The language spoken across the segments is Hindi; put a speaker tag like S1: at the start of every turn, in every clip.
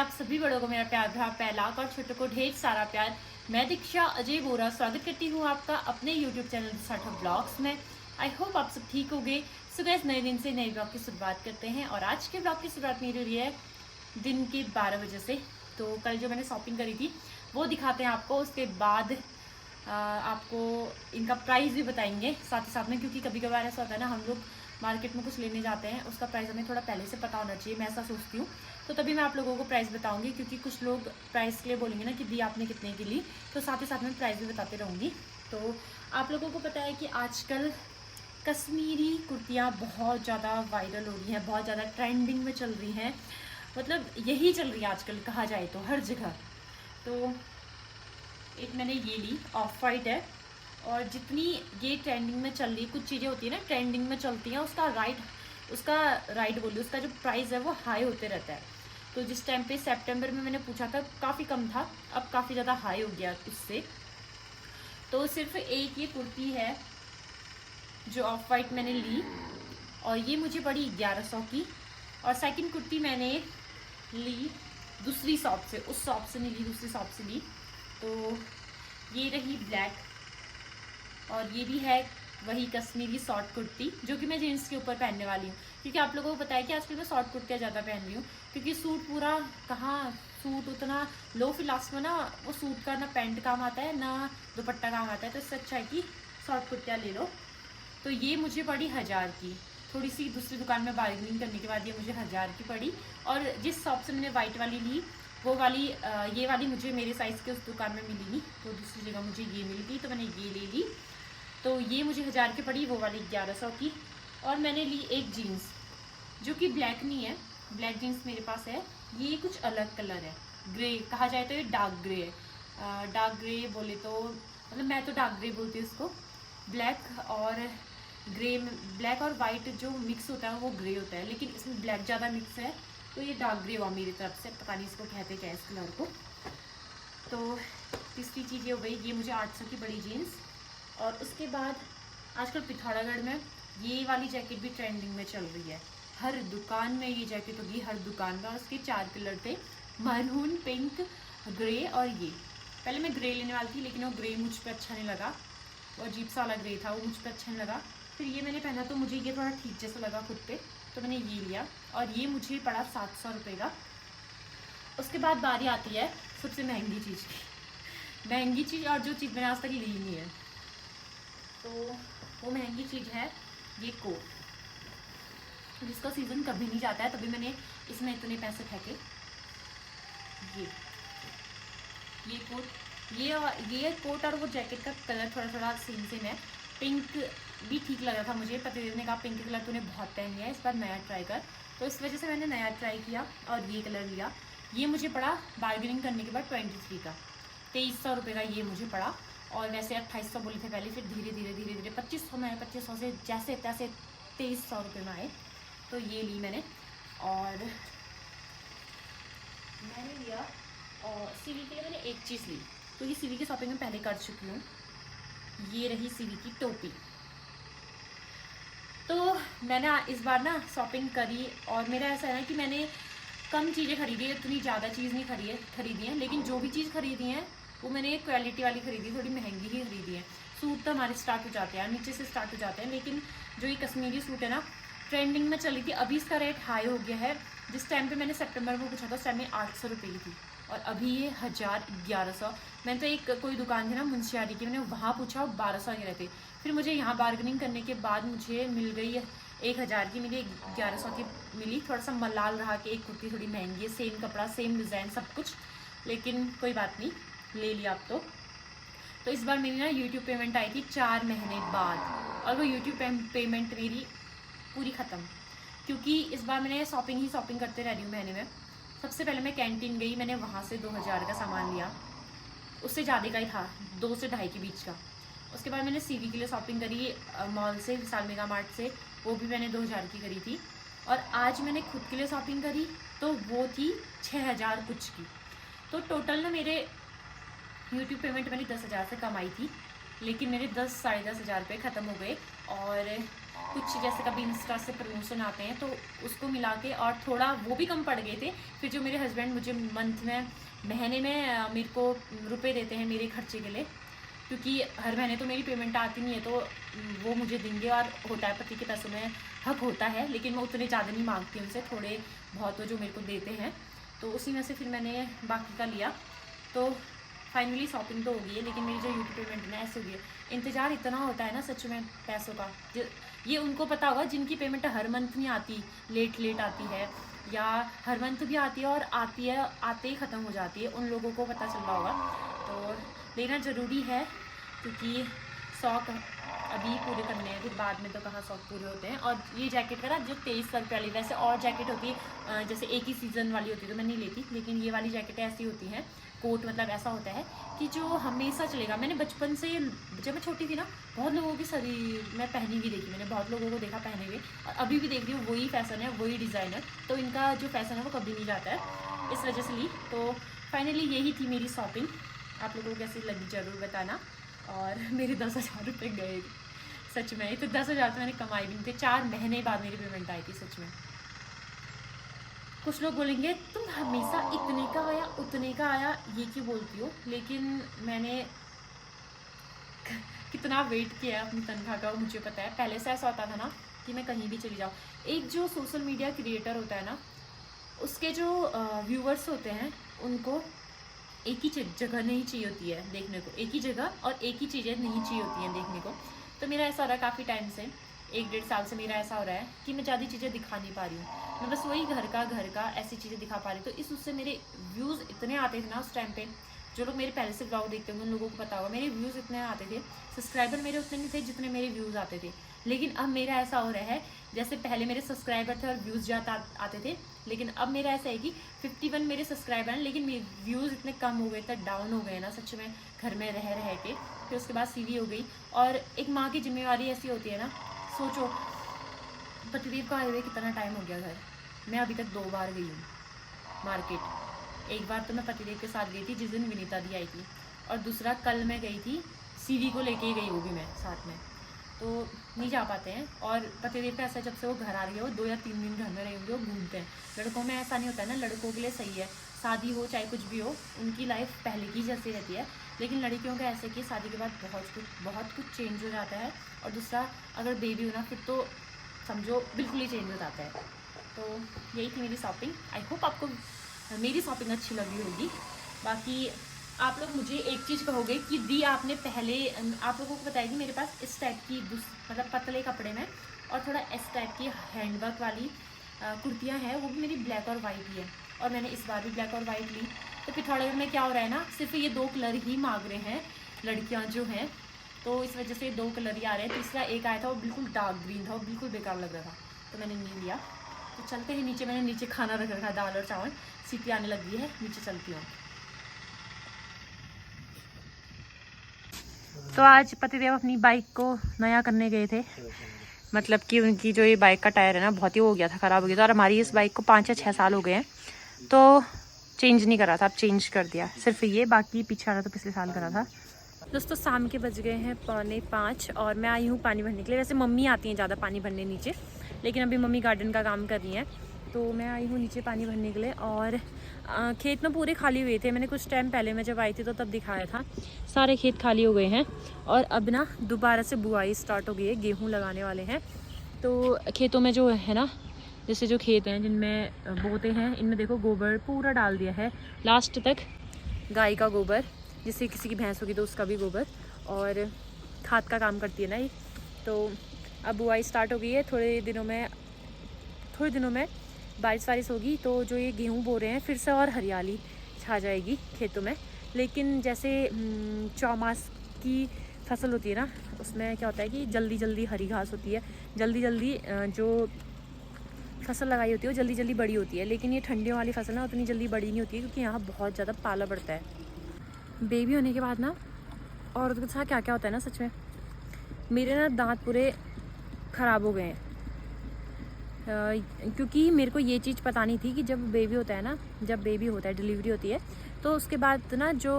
S1: आप सभी बड़ों को मेरा प्यार भरा पैलाक और छोटों को ढेर सारा प्यार। मैं दीक्षा अजय बोरा स्वागत करती हूँ आपका अपने YouTube चैनल स्टार्टअप ब्लॉग्स में। आई होप आप सब ठीक होंगे। सो गाइस, नए दिन से नए ब्लॉग की शुरुआत करते हैं और आज के ब्लॉग की शुरुआत मेरी रही है दिन के 12 बजे से। तो कल जो मैंने शॉपिंग करी थी वो दिखाते हैं आपको, उसके बाद आपको इनका प्राइस भी बताएंगे साथ ही साथ में, क्योंकि कभी कभार ऐसा होता है ना, हम लोग मार्केट में कुछ लेने जाते हैं, उसका प्राइस हमें थोड़ा पहले से पता होना चाहिए, मैं ऐसा सोचती हूँ। तो तभी मैं आप लोगों को प्राइस बताऊंगी, क्योंकि कुछ लोग प्राइस के लिए बोलेंगे ना कि दी आपने कितने की ली, तो साथ ही साथ में प्राइस भी बताते रहूँगी। तो आप लोगों को पता है कि आजकल कश्मीरी कुर्तियाँ बहुत ज़्यादा वायरल हो रही हैं, बहुत ज़्यादा ट्रेंडिंग में चल रही हैं, मतलब यही चल रही है आजकल कहा जाए तो हर जगह। तो एक मैंने ये ली, ऑफ वाइट है, और जितनी ये ट्रेंडिंग में चल रही, कुछ चीज़ें होती है ना ट्रेंडिंग में चलती हैं, उसका राइट बोलिए, उसका जो प्राइस है वो हाई होते रहता है। तो जिस टाइम पे सितंबर में मैंने पूछा था काफ़ी कम था, अब काफ़ी ज़्यादा हाई हो गया उससे। तो सिर्फ एक ये कुर्ती है जो ऑफ वाइट मैंने ली, और ये मुझे पड़ी 1100 की। और सेकंड कुर्ती मैंने ली दूसरी शॉप से, उस शॉप से नहीं ली, दूसरी शॉप से ली। तो ये रही ब्लैक, और ये भी है वही कश्मीरी शॉर्ट कुर्ती, जो कि मैं जीन्स के ऊपर पहनने वाली हूँ, क्योंकि आप लोगों को पता है कि आजकल मैं शॉर्ट कुर्तियाँ ज़्यादा पहन रही हूँ, क्योंकि सूट पूरा कहाँ, सूट उतना लो फिलास में ना, वो सूट का ना पैंट काम आता है ना दुपट्टा काम आता है, तो इससे अच्छा है कि शॉर्ट कुर्तियाँ ले लो। तो ये मुझे पड़ी 1000 की, थोड़ी सी दूसरी दुकान में बार्गेनिंग करने के बाद ये मुझे 1000 की पड़ी। और जिस शॉप से मैंने वाइट वाली ली वो वाली ये वाली मुझे मेरे साइज़ के उस दुकान में मिली नहीं, तो दूसरी जगह मुझे ये मिल गई, तो मैंने ये ले ली। तो ये मुझे 1000 की पड़ी, वो वाली 1100 की। और मैंने ली एक जीन्स जो कि ब्लैक नहीं है, ब्लैक जीन्स मेरे पास है, ये कुछ अलग कलर है, ग्रे कहा जाए तो ये डार्क ग्रे है। डार्क ग्रे बोले तो मतलब मैं तो डार्क ग्रे बोलती हूँ इसको। ब्लैक और ग्रे, ब्लैक और वाइट जो मिक्स होता है वो ग्रे होता है, लेकिन इसमें ब्लैक ज़्यादा मिक्स है, तो ये डार्क ग्रे हुआ मेरी तरफ से, पता नहीं इसको कहते क्या है इस कलर को। तो तीसरी चीज़ ये हो गई, ये मुझे 800 की बड़ी जीन्स। और उसके बाद आजकल पिथौरागढ़ में ये वाली जैकेट भी ट्रेंडिंग में चल रही है, हर दुकान में ये जैकेट होगी, हर दुकान में। और उसके 4 कलर थे, मरून, पिंक, ग्रे और ये। पहले मैं ग्रे लेने वाली थी, लेकिन वो ग्रे मुझ पर अच्छा नहीं लगा, वो अजीब सा वाला ग्रे था, वो मुझ पर अच्छा नहीं लगा। फिर ये मैंने पहना तो मुझे ये थोड़ा ठीक जैसा लगा खुद पे, तो मैंने ये लिया, और ये मुझे पड़ा 700 रुपये का। उसके बाद बारी आती है सबसे महंगी चीज़ की, महंगी चीज़, और जो चीज़ मैंने आज तक ली नहीं है, तो वो महंगी चीज़ है ये कोट, जिसका सीज़न कभी नहीं जाता है, तभी मैंने इसमें इतने पैसे फेंके। ये कोट, ये कोट और वो जैकेट का कलर थोड़ा थोड़ा सेम है। पिंक भी ठीक लग रहा था मुझे, पतिदेव ने कहा पिंक कलर तूने बहुत पहन लिया है, इस बार नया ट्राई कर, तो इस वजह से मैंने नया ट्राई किया और ये कलर लिया। ये मुझे पड़ा बार्गेनिंग करने के बाद 23 का, 2300 रुपये का ये मुझे पड़ा। और वैसे 2800 बोले थे पहले, फिर धीरे धीरे 2500 में आए, 2500 से जैसे तैसे 2300 रुपये में आए, तो ये ली मैंने। और मैंने लिया, और सीवी के लिए मैंने एक चीज़ ली, तो ये सीवी की शॉपिंग में पहले कर चुकी हूँ। ये रही सीवी की टोपी। तो मैंने इस बार ना शॉपिंग करी, और मेरा ऐसा है ना कि मैंने कम चीज़ें खरीदी है, इतनी ज़्यादा चीज़ नहीं खरीदी है, लेकिन जो भी चीज़ खरीदी है वो मैंने क्वालिटी वाली खरीदी, थोड़ी महंगी ही खरीदी है। सूट तो हमारे स्टार्ट हो जाते हैं, नीचे से स्टार्ट हो जाते हैं, लेकिन जो ये कश्मीरी सूट है ना, ट्रेंडिंग में चली थी, अभी इसका रेट हाई हो गया है। जिस टाइम पे मैंने सितंबर में पूछा था उस टाइम में 800 रुपये की थी, और अभी ये 1100। मैंने तो एक कोई दुकान थी ना मुंशियारी की, मैंने वहाँ पूछा, 1200 के रहते। फिर मुझे यहाँ बार्गेनिंग करने के बाद मुझे मिल गई 1000 की, मिली 1100 की मिली। थोड़ा सा मलाल रहा कि एक कुर्ती थोड़ी महंगी है, सेम कपड़ा सेम डिज़ाइन सब कुछ, लेकिन कोई बात नहीं, ले लिया अब तो इस बार मेरी ना यूट्यूब पेमेंट आई थी 4 महीने बाद, और वो यूट्यूब पेमेंट मेरी पूरी ख़त्म, क्योंकि इस बार मैंने शॉपिंग करते रह रही हूँ महीने में। सबसे पहले मैं कैंटीन गई, मैंने वहाँ से 2000 का सामान लिया, उससे ज़्यादा का ही था, 2 से ढाई के बीच का। उसके बाद मैंने सीवी के लिए शॉपिंग करी मॉल से, विशाल मेगा मार्ट से, वो भी मैंने 2000 की करी थी। और आज मैंने खुद के लिए शॉपिंग करी, तो वो थी 6000 कुछ की। तो टोटल ना मेरे यूट्यूब पेमेंट मैंने 10,000 से कम आई थी, लेकिन मेरे 10 साढ़े 10 हज़ार रुपये ख़त्म हो गए। और कुछ जैसे कभी इंस्टा से प्रमोशन आते हैं तो उसको मिला के, और थोड़ा वो भी कम पड़ गए थे। फिर जो मेरे हस्बैंड मुझे मंथ में, महीने में मेरे को रुपए देते हैं मेरे खर्चे के लिए, क्योंकि हर महीने तो मेरी पेमेंट आती नहीं है, तो वो मुझे देंगे। और होता है पति के पैसों में हक होता है, लेकिन मैं उतने ज़्यादा नहीं मांगती उनसे, थोड़े बहुत जो मेरे को देते हैं, तो उसी में से फिर मैंने बाकी का लिया। तो फाइनली शॉपिंग तो हो गई है, लेकिन मेरी जो यूट्यूब पेमेंट ना ऐसे हो गई है। इंतज़ार इतना होता है ना सच में पैसों का, ये उनको पता होगा जिनकी पेमेंट हर मंथ नहीं आती, लेट आती है, या हर मंथ भी आती है और आती है आते ही ख़त्म हो जाती है, उन लोगों को पता चल रहा होगा। तो लेना ज़रूरी है, क्योंकि शौक अभी पूरे करने हैं, फिर बाद में तो कहाँ शौक पूरे होते हैं। और ये जैकेट का ना जो 2300 रुपये वाली, वैसे और जैकेट होती है जैसे एक ही सीज़न वाली होती है तो मैं नहीं लेती, लेकिन ये वाली जैकेटें ऐसी होती हैं, कोट मतलब ऐसा होता है कि जो हमेशा चलेगा। मैंने बचपन से, जब मैं छोटी थी ना, बहुत लोगों की शरीर मैं पहनी हुई देखी, मैंने बहुत लोगों को देखा पहने हुए, और अभी भी देख रही हूँ वही फ़ैशन है, वही डिज़ाइनर, तो इनका जो फ़ैशन है वो कभी नहीं जाता है, इस वजह से ली। तो फाइनली यही थी मेरी शॉपिंग, आप लोगों को कैसी लगी ज़रूर बताना। और मेरे 10,000 रुपये गए सच में, तो 10,000 तो मैंने कमाई भी नहीं थे, 4 महीने बाद मेरी पेमेंट आई थी सच में। कुछ लोग बोलेंगे तुम हमेशा इतने का आया उतने का आया ये क्यों बोलती हो, लेकिन मैंने कितना वेट किया अपनी तनख्वाह का मुझे पता है। पहले से ऐसा होता था ना कि मैं कहीं भी चली जाऊँ, एक जो सोशल मीडिया क्रिएटर होता है ना, उसके जो व्यूवर्स होते हैं उनको एक ही जगह नहीं चाहिए होती है देखने को, एक ही जगह और एक ही चीज़ें नहीं चाहिए होती हैं देखने को। तो मेरा ऐसा हो रहा है काफ़ी टाइम से, 1-1.5 साल से मेरा ऐसा हो रहा है कि मैं ज़्यादा चीज़ें दिखा नहीं पा रही हूँ, मैं बस वही घर का ऐसी चीज़ें दिखा पा रही। तो इस उससे मेरे व्यूज़ इतने आते थे ना उस टाइम पे, जो लोग मेरे पहले से ब्लॉग देखते होंगे उन लोगों को पता होगा, मेरे व्यूज़ इतने आते थे, सब्सक्राइबर मेरे उतने नहीं थे जितने मेरे व्यूज़ आते थे। लेकिन अब मेरा ऐसा हो रहा है, जैसे पहले मेरे सब्सक्राइबर थे और व्यूज़ ज़्यादा आते थे, लेकिन अब मेरा ऐसा है कि 51 मेरे सब्सक्राइबर हैं, लेकिन मेरे व्यूज़ इतने कम हो गए, इतना डाउन हो गए ना सच में, घर में रह के। फिर उसके बाद सीवी हो गई, और एक माँ की जिम्मेवारी ऐसी होती है ना, सोचो पतिदेव को आए हुए कितना टाइम हो गया घर, मैं अभी तक 2 बार गई हूँ मार्केट। एक बार तो मैं पतिदेव के साथ गई थी जिस दिन विनीता दी आई थी, और दूसरा कल मैं गई थी, सीवी को लेके गई होगी मैं साथ में, तो नहीं जा पाते हैं। और पतिदेव का ऐसा, जब से वो घर आ रही है वो 2 या 3 दिन घर में रहेंगे, वो घूमते हैं। लड़कों में ऐसा नहीं होता है ना, लड़कों के लिए सही है, शादी हो चाहे कुछ भी हो, उनकी लाइफ पहले की जैसी रहती है। लेकिन लड़कियों का ऐसे कि शादी के बाद बहुत कुछ चेंज हो जाता है, और दूसरा अगर बेबी हो ना फिर तो समझो बिल्कुल ही चेंज हो जाता है। तो यही थी मेरी शॉपिंग, आई होप आपको मेरी शॉपिंग अच्छी लगी होगी। बाकी आप लोग मुझे एक चीज़ कहोगे कि दी आपने पहले, आप लोगों को बताएगी मेरे पास इस टाइप की मतलब पतले कपड़े में और थोड़ा इस टाइप की हैंडवर्क वाली कुर्तियाँ हैं, वो भी मेरी ब्लैक और वाइट ही है, और मैंने इस बार भी ब्लैक और वाइट ली। तो पिथौरागढ़ में क्या हो रहा है ना, सिर्फ ये 2 कलर ही मांग रहे हैं लड़कियाँ जो हैं, तो इस वजह से 2 कलर ही आ रहे हैं। तीसरा एक आया था वो बिल्कुल डार्क ग्रीन था, वो बिल्कुल बेकार लग रहा था, तो मैंने नहीं लिया। तो चलते हैं नीचे, मैंने नीचे खाना रख रखा, दाल और चावल, सीटी आने लग गई है, नीचे चलती हूँ। तो आज पतिदेव अपनी बाइक को नया करने गए थे, मतलब कि उनकी जो ये बाइक का टायर है ना बहुत ही हो गया था, ख़राब हो गया था, और हमारी इस बाइक को 5 या 6 साल हो गए हैं, तो चेंज नहीं करा था, अब चेंज कर दिया सिर्फ ये, बाकी पीछे वाला तो पिछले साल करा था। दोस्तों शाम के बज गए हैं 4:45 और मैं आई हूँ पानी भरने के लिए। वैसे मम्मी आती हैं ज़्यादा पानी भरने नीचे, लेकिन अभी मम्मी गार्डन का काम कर रही हैं, तो मैं आई हूँ नीचे पानी भरने के लिए। और खेत में पूरे खाली हुए थे, मैंने कुछ टाइम पहले मैं जब आई थी तो तब दिखाया था, सारे खेत खाली हो गए हैं। और अब ना दोबारा से बुआई स्टार्ट हो गई है, गेहूँ लगाने वाले हैं। तो खेतों में जो है ना, जैसे जो खेत हैं जिनमें बोते हैं, इनमें देखो गोबर पूरा डाल दिया है लास्ट तक, गाय का गोबर, जिससे किसी की भैंस होगी तो उसका भी गोबर, और खाद का काम करती है ना ये। तो अब बुआई स्टार्ट हो गई है, थोड़े दिनों में बारिश वारिश होगी तो जो ये गेहूँ बो रहे हैं फिर से और हरियाली छा जाएगी खेतों में। लेकिन जैसे चौमास की फसल होती है ना, उसमें क्या होता है कि जल्दी जल्दी हरी घास होती है, जल्दी जल्दी जो फसल लगाई होती है वो जल्दी जल्दी बड़ी होती है। लेकिन ये ठंडियों वाली फसल ना उतनी जल्दी बड़ी नहीं होती है, क्योंकि यहाँ बहुत ज़्यादा पाला पड़ता है। बेबी होने के बाद ना औरत के साथ क्या क्या होता है ना, सच में मेरे ना दांत पूरे ख़राब हो गए हैं, क्योंकि मेरे को ये चीज़ पता नहीं थी कि जब बेबी होता है ना, जब बेबी होता है, डिलीवरी होती है, तो उसके बाद ना जो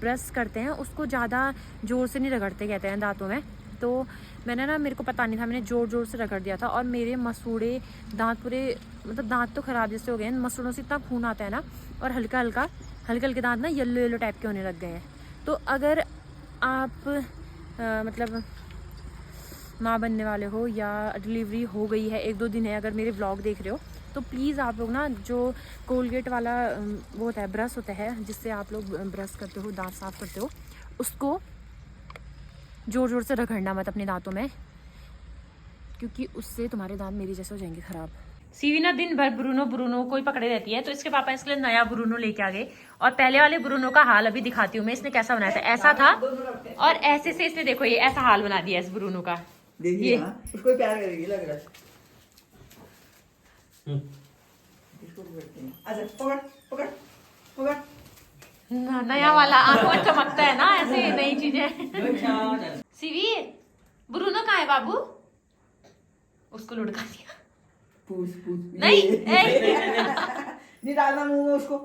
S1: ब्रश करते हैं उसको ज़्यादा ज़ोर से नहीं रगड़ते कहते हैं दांतों में, तो मैंने ना, मेरे को पता नहीं था, मैंने ज़ोर ज़ोर से रगड़ दिया था और मेरे मसूड़े दांत पूरे, मतलब दांत तो ख़राब जैसे हो गए हैं, मसूड़ों से इतना खून आता है ना, और हल्के हल्के दांत ना येलो टाइप के होने लग गए हैं। तो अगर आप मतलब माँ बनने वाले हो या डिलीवरी हो गई है, 1-2 दिन है, अगर मेरे व्लॉग देख रहे हो, तो प्लीज़ आप लोग ना, जो कोलगेट वाला वो होता है, ब्रश होता है जिससे आप लोग ब्रश करते हो, दांत साफ़ करते हो, उसको ज़ोर ज़ोर से रगड़ना मत अपने दांतों में, क्योंकि उससे तुम्हारे दांत मेरी जैसे हो जाएंगे ख़राब। सीवी ना दिन भर ब्रूनो को ही पकड़े रहती है, तो इसके पापा इसके लिए नया ब्रूनो लेके आ गए। और पहले वाले ब्रूनो का हाल अभी दिखाती हूँ मैं, इसने कैसा बनाया था। ऐसा था और ऐसे से इसने, देखो ये ऐसा हाल बना दिया इस ब्रूनो का।
S2: देखिए उसको प्यार करेगी लग रहा है। इसको पकड़ते हैं। अच्छा पकड़ पकड़ पकड़।
S1: नया वाला आंखों में चमकता है ना, ऐसे नई चीजें। सीवी ब्रूनो कहाँ है बाबू? उसको लुढ़का दिया।
S2: पूछ
S1: नहीं
S2: नहीं डालना मुंह में उसको।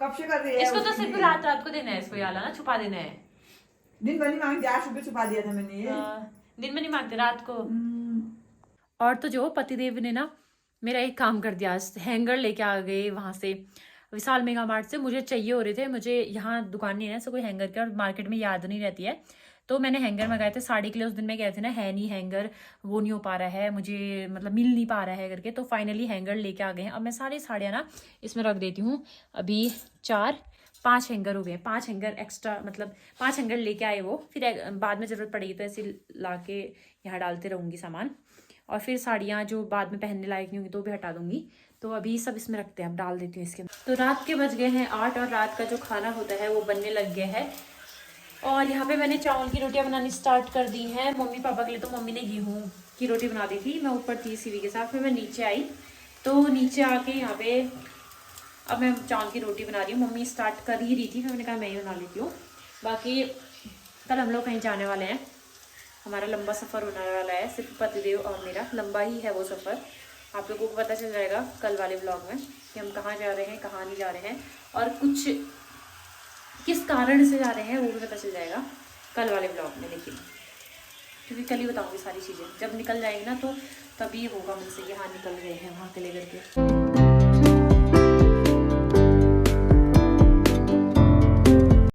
S2: कब से कर रही है?
S1: इसको तो सिर्फ रात को देना है, इसको याला ना छुपा देना है।
S2: दिन भर नहीं मांगते, 8 रुपए छुपा दिया था मैंने ये।
S1: दिन में नहीं मांगते, रात को। और तो जो पतिदेव ने ना मेरा एक काम कर दिया, हैंगर लेके आ गए वहां से, विशाल मेगा मार्ट से। मुझे चाहिए हो रहे थे, मुझे यहाँ दुकान नहीं है ऐसा कोई हैंगर के, और मार्केट में याद नहीं रहती है, तो मैंने हैंगर मंगाए थे साड़ी के लिए। उस दिन मैं कह थे ना, है नहीं हैंगर, वो नहीं हो पा रहा है मुझे, मतलब मिल नहीं पा रहा है करके, तो फाइनली हैंगर लेके आ गए हैं। अब मैं सारी साड़ियाँ ना इसमें रख देती हूँ। अभी 5 हैंगर हो गए, 5 हैंगर एक्स्ट्रा, मतलब 5 हैंगर लेके आए वो, फिर बाद में ज़रूरत पड़ेगी तो ऐसे ला के यहाँ डालते रहूँगी सामान। और फिर साड़ियाँ जो बाद में पहनने लायक नहीं होंगी तो भी हटा दूंगी। तो अभी सब इसमें रखते हैं, अब डाल देती हूँ इसके अंदर। तो रात के बज गए हैं 8 और रात का जो खाना होता है वो बनने लग गया है। और यहाँ पे मैंने चावल की रोटियाँ बनानी स्टार्ट कर दी हैं मम्मी पापा के लिए। तो मम्मी ने गेहूँ की रोटी बना दी थी, मैं ऊपर थी सीवी के साथ। फिर मैं नीचे आई, तो नीचे आके यहाँ पे अब मैं चावल की रोटी बना रही हूँ। मम्मी स्टार्ट कर ही रही थी, फिर मैंने कहा मैं ही बना लेती हूँ। बाकी कल हम लोग कहीं जाने वाले हैं, हमारा लंबा सफ़र होने वाला है, सिर्फ पतिदेव और मेरा। लंबा ही है वो सफ़र, आप लोगों को पता चल जाएगा कल वाले व्लॉग में कि हम कहाँ जा रहे हैं, कहाँ नहीं जा रहे हैं, और कुछ किस कारण से जा रहे हैं वो भी पता चल जाएगा कल वाले व्लॉग में। लेकिन क्योंकि कल ही बताऊँगी सारी चीज़ें, जब निकल जाएंगी ना तो तभी होगा मुझसे कि हाँ निकल गए हैं वहाँ के लेकर के।